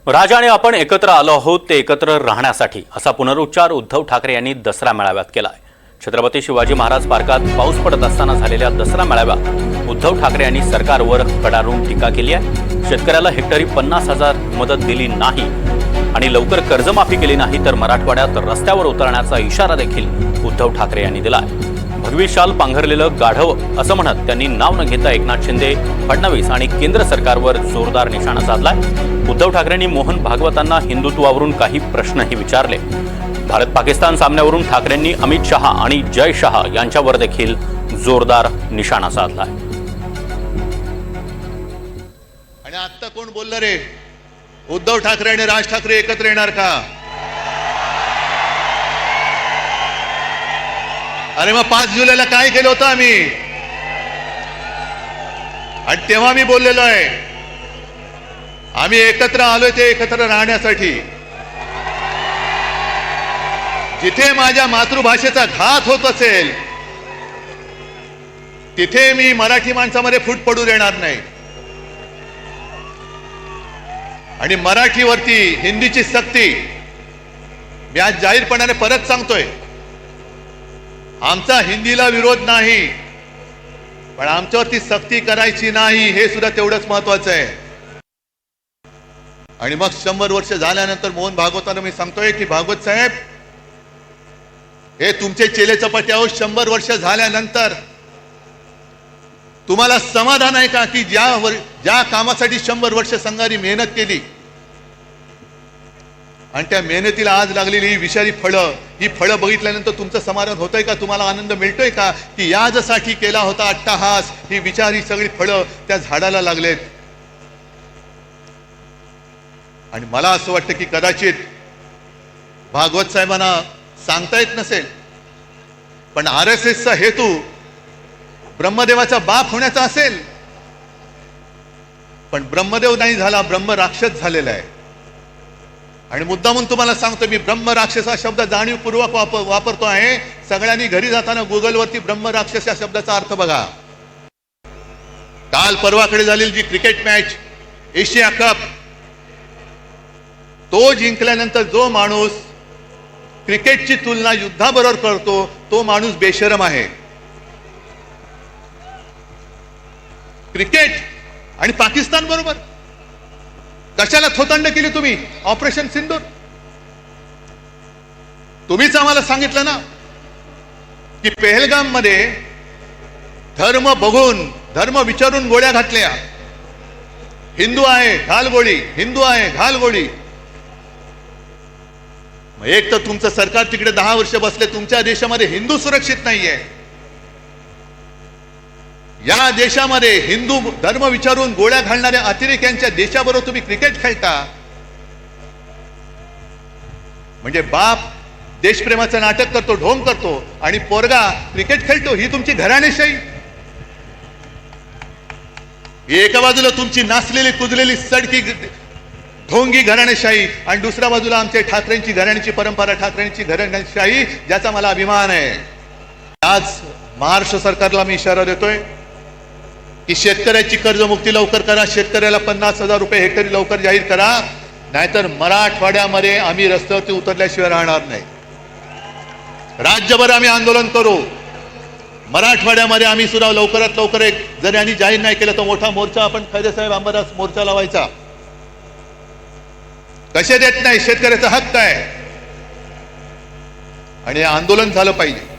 राजाने आपण एकत्र आलो आहोत ते एकत्र राहण्यासाठी असा पुनरुच्चार उद्धव ठाकरे यांनी दसरा मेळाव्यात केलाय। छत्रपती शिवाजी महाराज पार्कात पाऊस पडत असताना झालेल्या दसरा मेळाव्यात उद्धव ठाकरे यांनी सरकारवर कडाडून टीका केली आहे। शेतकऱ्याला हेक्टरी 50,000 मदत दिली नाही आणि लवकर कर्जमाफी केली नाही तर मराठवाड्यात रस्त्यावर उतरण्याचा इशारा देखील उद्धव ठाकरे यांनी दिलाय। भगवी शाल पांघरलेलं गाढव असं म्हणत त्यांनी नाव न घेता एकनाथ शिंदे, फडणवीस आणि केंद्र सरकारवर जोरदार निशाणा साधलाय। उद्धव ठाकरेंनी मोहन भागवतांना हिंदुत्वावरून काही प्रश्नही विचारले। भारत पाकिस्तान सामन्यावरून ठाकरेंनी अमित शहा आणि जय शहा यांच्यावर देखील जोरदार निशाणा साधलाय। आणि आता कोण बोललं रे, उद्धव ठाकरे आणि राज ठाकरे एकत्र येणार का? अरे मग 5 जुलैला काय केलं होतं आम्ही? आणि तेव्हा मी बोललेलो आहे आम्ही एकत्र आलोय ते एकत्र राहण्यासाठी। जिथे माझ्या मातृभाषेचा घात होत असेल तिथे मी मराठी माणसामध्ये फूट पडू देणार नाही। आणि मराठीवरती हिंदीची सक्ती मी आज जाहीरपणाने परत सांगतोय, आमचा हिंदीला विरोध नाही, पण आमच्यावरती सक्ती करायची नाही हे सुद्धा तेवढंच महत्वाचं आहे। आणि मग 100 वर्ष झाल्यानंतर मोहन भागवतांना मी सांगतोय की भागवत साहेब, हे तुमचे चेले चपाटे आहोत। 100 वर्ष झाल्यानंतर तुम्हाला समाधान आहे का की ज्या कामासाठी 100 वर्ष संघाने मेहनत केली आणि त्या मेहनतीला आज लागलेली ही विषारी फळं, ही फळं बघितल्यानंतर तुमचं समाधान होतंय का? तुम्हाला आनंद मिळतोय का की याजसाठी केला होता अट्टहास, ही विचारी सगळी फळं त्या झाडाला लागलेत? आणि मला असं वाटतं की कदाचित भागवत साहेबांना सांगता येत नसेल, पण RSSचा हेतू ब्रह्मदेवाचा बाप होण्याचा असेल, पण ब्रह्मदेव नाही झाला, ब्रह्म राक्षस झालेला आहे। आणि मुद्दामून तुम्हाला सांगतो, मी ब्रह्म राक्षस हा शब्द जाणीवपूर्वक वापरतो आहे। सगळ्यांनी घरी जाताना गुगलवरती ब्रह्म राक्षस या शब्दाचा अर्थ बघा। काल परवाकडे झालेली जी क्रिकेट मॅच एशिया कप, तो जिंकल्यानंतर जो माणूस क्रिकेटची तुलना युद्धाबरोबर करतो तो माणूस बेशरम आहे। क्रिकेट आणि पाकिस्तान बरोबर कशाला थोतांड केली तुम्ही? ऑपरेशन सिंदूर तुम्हीच आम्हाला सांगितलं ना की पहलगाम मध्ये धर्म बघून, धर्म विचारून गोळ्या घातल्या। हिंदू आहे घाल गोळी, हिंदू आहे घाल गोळी। मग एक तर तुमचं सरकार तिकडे 10 वर्ष बसले, तुमच्या देशामध्ये हिंदू सुरक्षित नाहीये। या देशामध्ये हिंदू धर्म विचारून गोळ्या घालणाऱ्या अतिरेक्यांच्या देशाबरोबर तुम्ही क्रिकेट खेळता, म्हणजे बाप देशप्रेमाचं नाटक करतो, ढोंग करतो आणि पोरगा क्रिकेट खेळतो। ही तुमची घराणेशाही। एका बाजूला तुमची नाचलेली कुजलेली सडकी ढोंगी घराणेशाही आणि दुसऱ्या बाजूला आमच्या ठाकरेंची घराण्याची परंपरा, ठाकरेंची घराणेशाही, ज्याचा मला अभिमान आहे। आज महाराष्ट्र सरकारला मी इशारा देतोय की शेतकऱ्याची कर्जमुक्ती लवकर करा, शेतकऱ्याला 50,000 रुपये हेक्टरी लवकर जाहीर करा, नाहीतर मराठवाड्यामध्ये आम्ही रस्त्यावरती उतरल्याशिवाय राहणार नाही। राज्यभर आम्ही आंदोलन करू, मराठवाड्यामध्ये आम्ही सुद्धा लवकरात लवकर एक, जर यांनी जाहीर नाही केलं तर मोठा मोर्चा आपण खैरे साहेब अंबादास मोर्चा लावायचा। कसे देत नाही, शेतकऱ्याचा हक्क आहे आणि आंदोलन झालं पाहिजे।